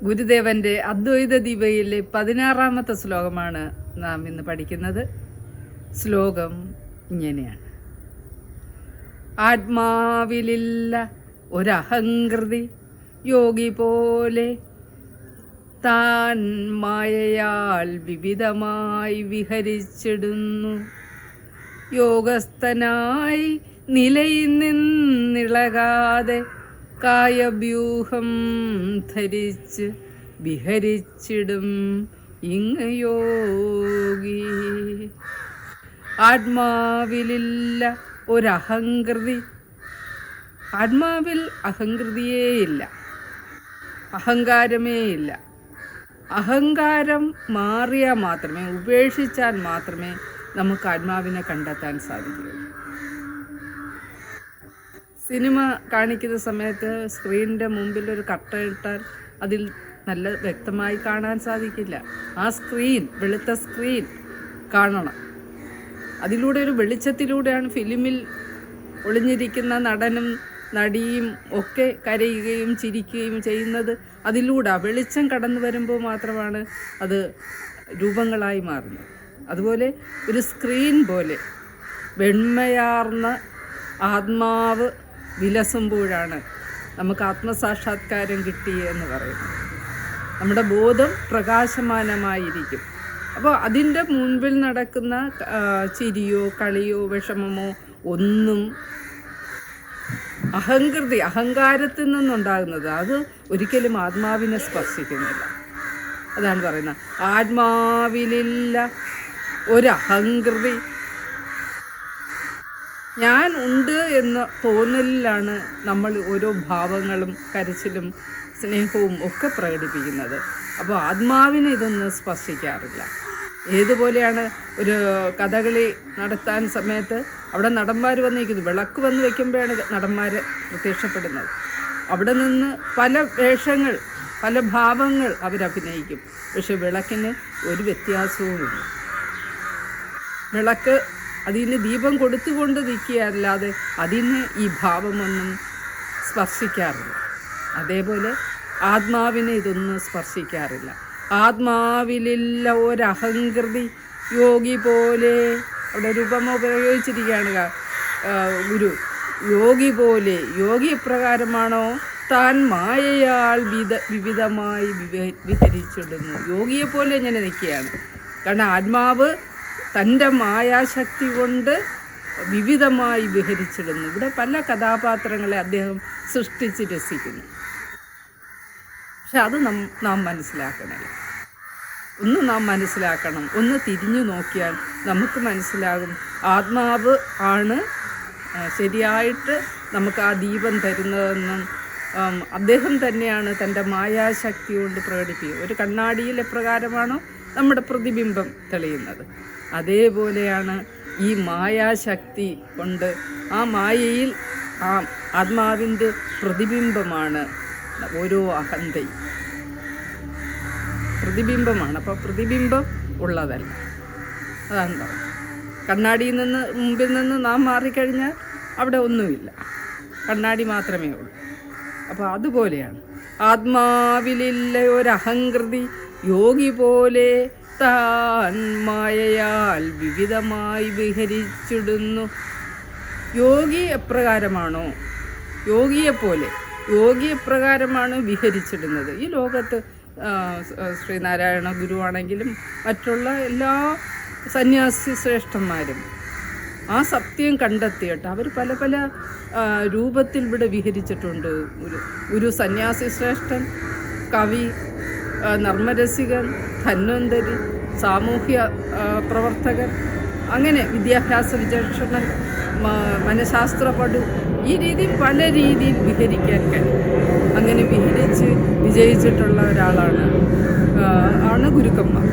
ഗുരുദേവന്റെ അദ്വൈത ദീപയിലെ 16ാമത്തെ ശ്ലോകമാണ് നാം ഇന്ന് പഠിക്കുന്നത്. ശ്ലോകം ഇങ്ങനെയാണ്: ആത്മാവിലില്ല ഒരഹങ്കൃതി, യോഗി പോലെ താൻ മായയാൽ വിവിധമായി വിഹരിച്ചിടുന്നു. യോഗസ്ഥനായി നിലയിൽ നിന്നിളകാതെ കായവ്യൂഹം ധരിച്ച് വിഹരിച്ചിടും ഇങ്ങ് യോഗി. ആത്മാവിലില്ല ഒരഹങ്കൃതി. ആത്മാവിൽ അഹങ്കൃതിയേയില്ല, അഹങ്കാരമേയില്ല. അഹങ്കാരം മാറിയാൽ മാത്രമേ, ഉപേക്ഷിച്ചാൽ മാത്രമേ നമുക്ക് ആത്മാവിനെ കണ്ടെത്താൻ സാധിക്കുകയുള്ളൂ. സിനിമ കാണിക്കുന്ന സമയത്ത് സ്ക്രീനിൻ്റെ മുമ്പിൽ ഒരു കർട്ടൻ ഇട്ടാൽ അതിൽ നല്ല വ്യക്തമായി കാണാൻ സാധിക്കില്ല. ആ സ്ക്രീൻ, വെളുത്ത സ്ക്രീൻ കാണണം. അതിലൂടെ ഒരു വെളിച്ചത്തിലൂടെയാണ് ഫിലിമിൽ ഒളിഞ്ഞിരിക്കുന്ന നടനും നടിയും ഒക്കെ കരയുകയും ചിരിക്കുകയും ചെയ്യുന്നത്. അതിലൂടെ വെളിച്ചം കടന്നു വരുമ്പോൾ മാത്രമാണ് അത് രൂപങ്ങളായി മാറുന്നത്. അതുപോലെ ഒരു സ്ക്രീൻ പോലെ വെണ്മയാർന്ന ആത്മാവ് വിലസുമ്പോഴാണ് നമുക്ക് ആത്മസാക്ഷാത്കാരം കിട്ടി എന്ന് പറയുന്നത്. നമ്മുടെ ബോധം പ്രകാശമാനമായിരിക്കും. അപ്പോൾ അതിൻ്റെ മുൻപിൽ നടക്കുന്ന ചിരിയോ കളിയോ വിഷമമോ ഒന്നും അഹങ്കാരത്തിൽ നിന്നുണ്ടാകുന്നത്, അത് ഒരിക്കലും ആത്മാവിനെ സ്പർശിക്കുന്നില്ല. അതാണ് പറയുന്നത്, ആത്മാവിലില്ല ഒരഹങ്കൃതി. ഞാൻ ഉണ്ട് എന്ന തോന്നലിലാണ് നമ്മൾ ഓരോ ഭാവങ്ങളും കരച്ചിലും സ്നേഹവും ഒക്കെ പ്രകടിപ്പിക്കുന്നത്. അപ്പോൾ ആത്മാവിനെ ഇതൊന്നും സ്പർശിക്കാറില്ല. ഏതുപോലെയാണ് ഒരു കഥകളി നടത്താൻ സമയത്ത് അവിടെ നടന്മാർ വന്നിരിക്കുന്നു. വിളക്ക് വന്ന് വയ്ക്കുമ്പോഴാണ് നടന്മാർ പ്രത്യക്ഷപ്പെടുന്നത്. അവിടെ നിന്ന് പല വേഷങ്ങൾ, പല ഭാവങ്ങൾ അവരഭിനയിക്കും. പക്ഷെ വിളക്കിന് ഒരു വ്യത്യാസവുമില്ല. വിളക്ക് അതിന് ദീപം കൊടുത്തുകൊണ്ട് നിൽക്കുകയല്ലാതെ അതിന് ഈ ഭാവമൊന്നും സ്പർശിക്കാറില്ല. അതേപോലെ ആത്മാവിനെ ഇതൊന്നും സ്പർശിക്കാറില്ല. ആത്മാവിലില്ല ഒരഹങ്കൃതി, യോഗി പോലെ. അവിടെ രൂപം ഉപയോഗിച്ചിരിക്കുകയാണ് ഗുരു. യോഗി പോലെ, യോഗി എപ്രകാരമാണോ താൻ മായയാൽ വിവിധമായി വിഹരിച്ചിടുന്നു. യോഗിയെ പോലെ ഇങ്ങനെ നിൽക്കുകയാണ്. കാരണം ആത്മാവ് തൻ്റെ മായാശക്തി കൊണ്ട് വിവിധമായി വിഹരിച്ചിടുന്നു. ഇവിടെ പല കഥാപാത്രങ്ങളെ അദ്ദേഹം സൃഷ്ടിച്ച് രസിക്കുന്നു. പക്ഷെ അത് നാം മനസ്സിലാക്കണമല്ലോ. നാം മനസ്സിലാക്കണം. ഒന്ന് തിരിഞ്ഞു നോക്കിയാൽ നമുക്ക് മനസ്സിലാകും, ആത്മാവ് ആണ് ശരിയായിട്ട് നമുക്ക് ആ ദീപം തരുന്നതെന്നും അദ്ദേഹം തന്നെയാണ് തൻ്റെ മായാശക്തി കൊണ്ട് പ്രകടിപ്പിക്കുക. ഒരു കണ്ണാടിയിൽ എപ്രകാരമാണോ നമ്മുടെ പ്രതിബിംബം തെളിയുന്നത്, അതേപോലെയാണ് ഈ മായാശക്തി കൊണ്ട്, ആ മായയിൽ ആ ആത്മാവിൻ്റെ പ്രതിബിംബമാണ് ഓരോ അഹന്തയും. പ്രതിബിംബമാണ്. അപ്പോൾ പ്രതിബിംബം ഉള്ളതല്ല. അതാണ് പറയുന്നത്. കണ്ണാടിയിൽ നിന്ന് മുമ്പിൽ നിന്ന് നാം മാറിക്കഴിഞ്ഞാൽ അവിടെ ഒന്നുമില്ല, കണ്ണാടി മാത്രമേ ഉള്ളൂ. അപ്പോൾ അതുപോലെയാണ് ആത്മാവിലില്ല ഒരഹങ്കൃതി, യോഗി പോലെ താൻ മായയാൽ വിവിധമായി വിഹരിച്ചിടുന്നു. യോഗി എപ്രകാരമാണോ, യോഗിയെപ്പോലെ, യോഗി എപ്രകാരമാണ് വിഹരിച്ചിടുന്നത്. ഈ ലോകത്ത് ശ്രീനാരായണ ഗുരുവാണെങ്കിലും മറ്റുള്ള എല്ലാ സന്യാസി ശ്രേഷ്ഠന്മാരും ആ സത്യം കണ്ടെത്തിയിട്ട് അവർ പല പല രൂപത്തിൽ ഇവിടെ വിഹരിച്ചിട്ടുണ്ട്. ഒരു സന്യാസി ശ്രേഷ്ഠൻ, കവി, നർമ്മരസികൻ, ധന്വന്തരി, സാമൂഹ്യ പ്രവർത്തകൻ, അങ്ങനെ വിദ്യാഭ്യാസ വിചക്ഷണൻ, മനഃശാസ്ത്രപടു, ഈ രീതിയിൽ പല രീതിയിൽ വിഹരിക്കാൻ കഴിയും. അങ്ങനെ വിഹരിച്ച് വിജയിച്ചിട്ടുള്ള ഒരാളാണ് ഗുരുക്കന്മാർ.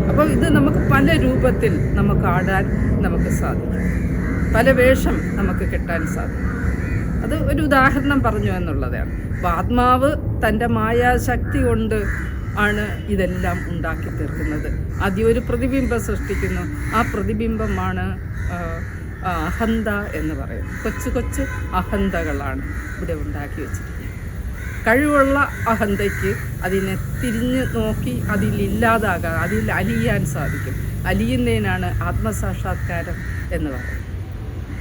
അപ്പോൾ ഇത് നമുക്ക് പല രൂപത്തിൽ നമുക്ക് ആടാൻ നമുക്ക് സാധിക്കും, പല വേഷം നമുക്ക് കെട്ടാൻ സാധിക്കും. അത് ഒരു ഉദാഹരണം പറഞ്ഞു എന്നുള്ളതാണ്. അപ്പോൾ ആത്മാവ് തൻ്റെ മായാശക്തി കൊണ്ട് ആണ് ഇതെല്ലാം ഉണ്ടാക്കി തീർക്കുന്നത്. ആദ്യം ഒരു പ്രതിബിംബം സൃഷ്ടിക്കുന്നു. ആ പ്രതിബിംബമാണ് അഹന്ത എന്ന് പറയുന്നത്. കൊച്ചു കൊച്ചു അഹന്തകളാണ് ഇവിടെ ഉണ്ടാക്കി വെച്ചിരിക്കുന്നത്. കഴിവുള്ള അഹന്തയ്ക്ക് അതിനെ തിരിഞ്ഞ് നോക്കി അതിലില്ലാതാകാൻ, അതിൽ അലിയാൻ സാധിക്കും. അലിയുന്നതിനാണ് ആത്മസാക്ഷാത്കാരം എന്ന് പറയുന്നത്.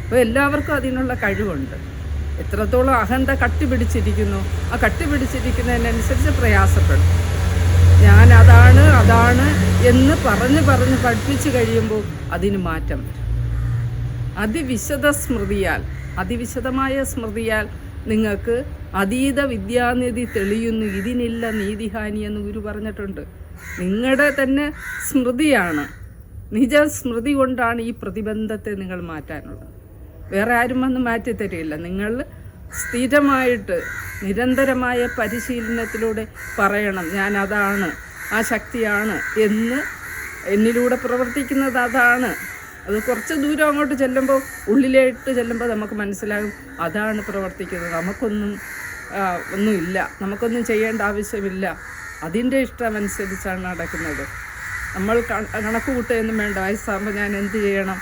അപ്പോൾ എല്ലാവർക്കും അതിനുള്ള കഴിവുണ്ട്. എത്രത്തോളം അഹന്ത കട്ടിപിടിച്ചിരിക്കുന്നു, ആ കട്ടിപിടിച്ചിരിക്കുന്നതിനനുസരിച്ച് പ്രയാസപ്പെടും. ഞാൻ അതാണ് എന്ന് പറഞ്ഞ് പഠിപ്പിച്ച് കഴിയുമ്പോൾ അതിന് മാറ്റം വരും. അതിവിശദമായ സ്മൃതിയാൽ നിങ്ങൾക്ക് അതീത വിദ്യാനിധി തെളിയുന്നു, ഇതിനില്ല നീതിഹാനി എന്ന് ഗുരു പറഞ്ഞിട്ടുണ്ട്. നിങ്ങളുടെ തന്നെ സ്മൃതിയാണ്, നിജസ്മൃതി കൊണ്ടാണ് ഈ പ്രതിബന്ധത്തെ നിങ്ങൾ മാറ്റാനുള്ളത്. വേറെ ആരും വന്ന് മാറ്റിത്തരില്ല. നിങ്ങൾ സ്ഥിരമായിട്ട് നിരന്തരമായ പരിശീലനത്തിലൂടെ പറയണം, ഞാൻ അതാണ്, ആ ശക്തിയാണ് എന്ന്, എന്നിലൂടെ പ്രവർത്തിക്കുന്നത് അതാണ്. അത് കുറച്ച് ദൂരം അങ്ങോട്ട് ചെല്ലുമ്പോൾ, ഉള്ളിലേക്ക് ചെല്ലുമ്പോൾ നമുക്ക് മനസ്സിലാകും അതാണ് പ്രവർത്തിക്കുന്നത്. ഒന്നുമില്ല, നമുക്കൊന്നും ചെയ്യേണ്ട ആവശ്യമില്ല, അതിൻ്റെ ഇഷ്ടമനുസരിച്ചാണ് നടക്കുന്നത്. നമ്മൾ കണക്ക് കൂട്ടുകയൊന്നും വേണ്ട. വയസ്സാകുമ്പോൾ ഞാൻ എന്ത് ചെയ്യണം,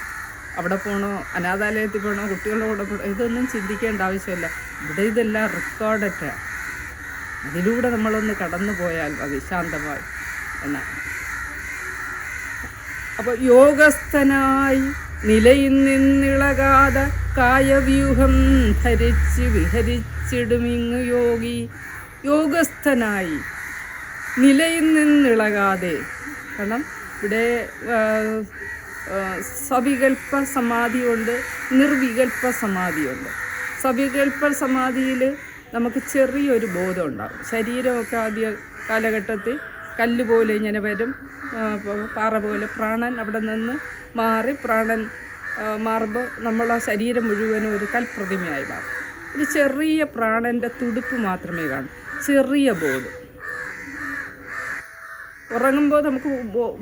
അവിടെ പോകണോ, അനാഥാലയത്തിൽ പോകണോ, കുട്ടികളുടെ കൂടെ പോകണോ, ഇതൊന്നും ചിന്തിക്കേണ്ട ആവശ്യമില്ല. ഇവിടെ ഇതെല്ലാം റെക്കോർഡറ്റാണ്. അതിലൂടെ നമ്മളൊന്ന് കടന്നു പോയാൽ മതി ശാന്തമായി എന്നാണ്. അപ്പോൾ യോഗസ്ഥനായി നിലയിൽ നിന്നിളകാതെ കായവ്യൂഹം ധരിച്ച് വിഹരിച്ചിടുമിങ്ങു യോഗി. യോഗസ്ഥനായി നിലയിൽ നിന്നിളകാതെ, കാരണം ഇവിടെ സവികൽപ്പ സമാധിയുണ്ട്, നിർവികൽപ്പ സമാധിയുണ്ട്. സവികൽപ്പ സമാധിയിൽ നമുക്ക് ചെറിയൊരു ബോധം ഉണ്ടാകും. ശരീരമൊക്കെ ആദ്യ കാലഘട്ടത്തിൽ കല്ല് പോലെ ഇങ്ങനെ വരും, പാറ പോലെ. പ്രാണൻ അവിടെ നിന്ന് മാറി, പ്രാണൻ മാറുമ്പോൾ നമ്മളെ ശരീരം മുഴുവനും ഒരു കൽപ്രതിമയായി മാറും. ഒരു ചെറിയ പ്രാണൻ്റെ തുടിപ്പ് മാത്രമേ കാണൂ, ചെറിയ ബോധം. ഉറങ്ങുമ്പോൾ നമുക്ക്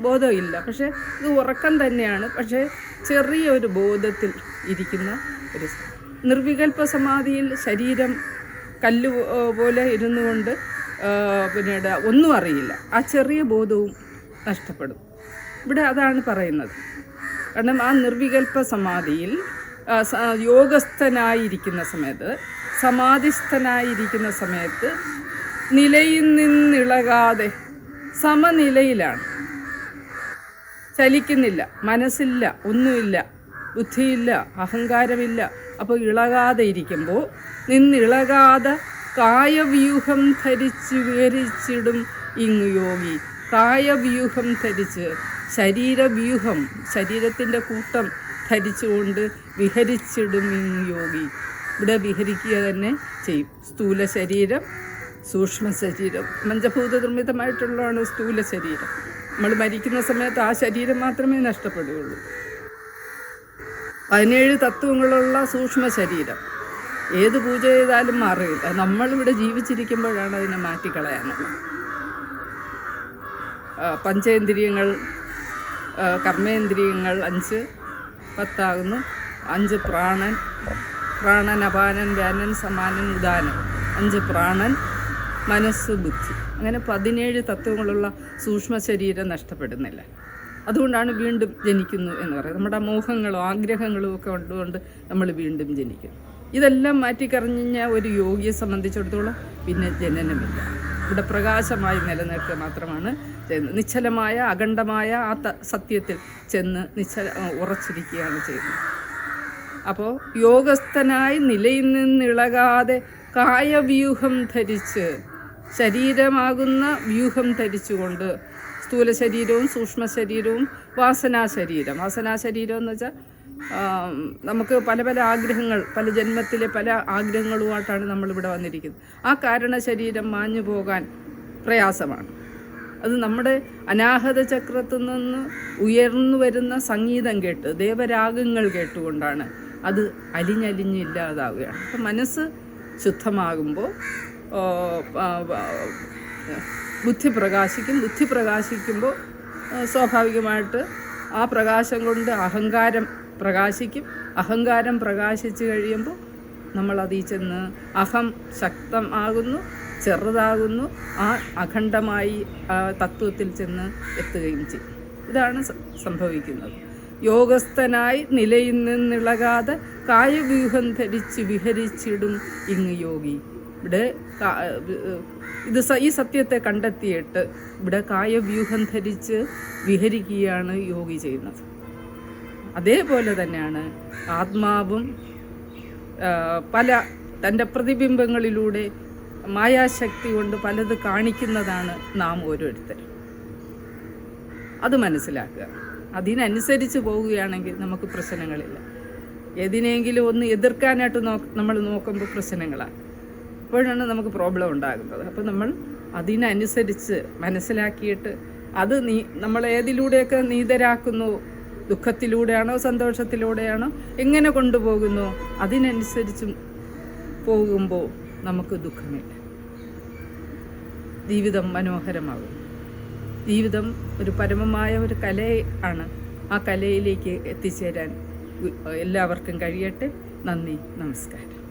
ബോധമില്ല, പക്ഷേ ഇത് ഉറക്കം തന്നെയാണ്. പക്ഷേ ചെറിയൊരു ബോധത്തിൽ ഇരിക്കുന്ന ഒരു നിർവികൽപ്പ സമാധിയിൽ ശരീരം കല്ല് പോലെ ഇരുന്നു കൊണ്ട് പിന്നീട് ഒന്നും അറിയില്ല, ആ ചെറിയ ബോധവും നഷ്ടപ്പെടും. ഇവിടെ അതാണ് പറയുന്നത്. കാരണം ആ നിർവികൽപ്പ സമാധിയിൽ യോഗസ്ഥനായിരിക്കുന്ന സമയത്ത്, സമാധിസ്ഥനായിരിക്കുന്ന സമയത്ത് നിലയിൽ നിന്നിളകാതെ സമനിലയിലാണ്, ചലിക്കുന്നില്ല, മനസ്സില്ല, ഒന്നുമില്ല, ബുദ്ധിയില്ല, അഹങ്കാരമില്ല. അപ്പോൾ ഇളകാതെ ഇരിക്കുമ്പോൾ നിന്നിളകാതെ കായവ്യൂഹം ധരിച്ച് വിഹരിച്ചിടും ഇങ്ങു യോഗി. കായവ്യൂഹം ധരിച്ച്, ശരീരവ്യൂഹം, ശരീരത്തിൻ്റെ കൂട്ടം ധരിച്ചുകൊണ്ട് വിഹരിച്ചിടും ഇങ്ങു യോഗി. ഇവിടെ വിഹരിക്കുക തന്നെ ചെയ്യും. സ്ഥൂല ശരീരം, സൂക്ഷ്മ ശരീരം, പഞ്ചഭൂത നിർമ്മിതമായിട്ടുള്ളതാണ് സ്ഥൂല ശരീരം. നമ്മൾ മരിക്കുന്ന സമയത്ത് ആ ശരീരം മാത്രമേ നഷ്ടപ്പെടുകയുള്ളൂ. 17 തത്വങ്ങളുള്ള സൂക്ഷ്മ ശരീരം ഏത് പൂജ ചെയ്താലും മാറില്ല. നമ്മളിവിടെ ജീവിച്ചിരിക്കുമ്പോഴാണ് അതിനെ മാറ്റിക്കളയാനുള്ളത്. പഞ്ചേന്ദ്രിയങ്ങൾ, കർമ്മേന്ദ്രിയങ്ങൾ 5, 10 ആകുന്നു. 5 പ്രാണൻ, അപാനൻ, വ്യാനൻ, സമാനൻ, ഉദാനൻ. 5 പ്രാണൻ, മനസ്സ്, ബുദ്ധി. അങ്ങനെ 17 തത്വങ്ങളുള്ള സൂക്ഷ്മ ശരീരം നഷ്ടപ്പെടുന്നില്ല. അതുകൊണ്ടാണ് വീണ്ടും ജനിക്കുന്നു എന്ന് പറയുന്നത്. നമ്മുടെ മോഹങ്ങളും ആഗ്രഹങ്ങളും ഒക്കെ ഉണ്ടുകൊണ്ട് നമ്മൾ വീണ്ടും ജനിക്കുന്നു. ഇതെല്ലാം മാറ്റിക്കറിഞ്ഞ ഒരു യോഗിയെ സംബന്ധിച്ചിടത്തോളം പിന്നെ ജനനമില്ല. ഇവിടെ പ്രകാശമായി നിലനിൽക്കുക മാത്രമാണ് ചെയ്യുന്നത്. നിശ്ചലമായ അഖണ്ഡമായ ആ സത്യത്തിൽ ചെന്ന് ഉറച്ചിരിക്കുകയാണ് ചെയ്യുന്നത്. അപ്പോൾ യോഗസ്ഥനായി നിലയിൽ നിന്നിളകാതെ കായവ്യൂഹം ധരിച്ച്, ശരീരമാകുന്ന വ്യൂഹം ധരിച്ചുകൊണ്ട്, സ്ഥൂല ശരീരവും സൂക്ഷ്മ ശരീരവും വാസനാശരീരം എന്ന് വെച്ചാൽ നമുക്ക് പല ആഗ്രഹങ്ങൾ, പല ജന്മത്തിലെ പല ആഗ്രഹങ്ങളുമായിട്ടാണ് നമ്മളിവിടെ വന്നിരിക്കുന്നത്. ആ കാരണ ശരീരം മാഞ്ഞു പോകാൻ പ്രയാസമാണ്. അത് നമ്മുടെ അനാഹത ചക്രത്തിൽ നിന്ന് ഉയർന്നു വരുന്ന സംഗീതം കേട്ട്, ദേവരാഗങ്ങൾ കേട്ടുകൊണ്ടാണ് അത് അലിഞ്ഞില്ലാതാവുകയാണ്. അപ്പം മനസ്സ് ശുദ്ധമാകുമ്പോൾ ബുദ്ധി പ്രകാശിക്കുമ്പോൾ സ്വാഭാവികമായിട്ട് ആ പ്രകാശം കൊണ്ട് അഹങ്കാരം പ്രകാശിക്കും. അഹങ്കാരം പ്രകാശിച്ചു കഴിയുമ്പോൾ നമ്മളതിൽ ചെന്ന് അഹം ശക്തമാകുന്നു, ചെറുതാകുന്നു, ആ അഖണ്ഡമായി തത്വത്തിൽ ചെന്ന് എത്തുകയും ചെയ്യും. ഇതാണ് സംഭവിക്കുന്നത്. യോഗസ്ഥനായി നിലയിൽ നിന്നിളകാതെ കായവ്യൂഹം ധരിച്ച് വിഹരിച്ചിടും ഇങ്ങ് യോഗി. ഇവിടെ ഈ സത്യത്തെ കണ്ടെത്തിയിട്ട് ഇവിടെ കായവ്യൂഹം ധരിച്ച് വിഹരിക്കുകയാണ് യോഗി ചെയ്യുന്നത്. അതേപോലെ തന്നെയാണ് ആത്മാവും തൻ്റെ പ്രതിബിംബങ്ങളിലൂടെ മായാശക്തി കൊണ്ട് പലത് കാണിക്കുന്നതാണ് നാം ഓരോരുത്തരും. അത് മനസ്സിലാക്കുക. അതിനനുസരിച്ച് പോവുകയാണെങ്കിൽ നമുക്ക് പ്രശ്നങ്ങളില്ല. ഏതിനെങ്കിലും ഒന്ന് എതിർക്കാനായിട്ട് നമ്മൾ നോക്കുമ്പോൾ പ്രശ്നങ്ങളാണ്. അപ്പോഴാണ് നമുക്ക് പ്രോബ്ലം ഉണ്ടാകുന്നത്. അപ്പോൾ നമ്മൾ അതിനനുസരിച്ച് മനസ്സിലാക്കിയിട്ട് അത് നമ്മൾ ഏതിലൂടെയൊക്കെ നീതരാക്കുന്നു, ദുഃഖത്തിലൂടെയാണോ സന്തോഷത്തിലൂടെയാണോ എങ്ങനെ കൊണ്ടുപോകുന്നു, അതിനനുസരിച്ച് പോകുമ്പോൾ നമുക്ക് ദുഃഖമില്ല. ജീവിതം മനോഹരമാകും. ജീവിതം ഒരു പരമമായ ഒരു കലയാണ്. ആ കലയിലേക്ക് എത്തിച്ചേരാൻ എല്ലാവർക്കും കഴിയട്ടെ. നന്ദി, നമസ്കാരം.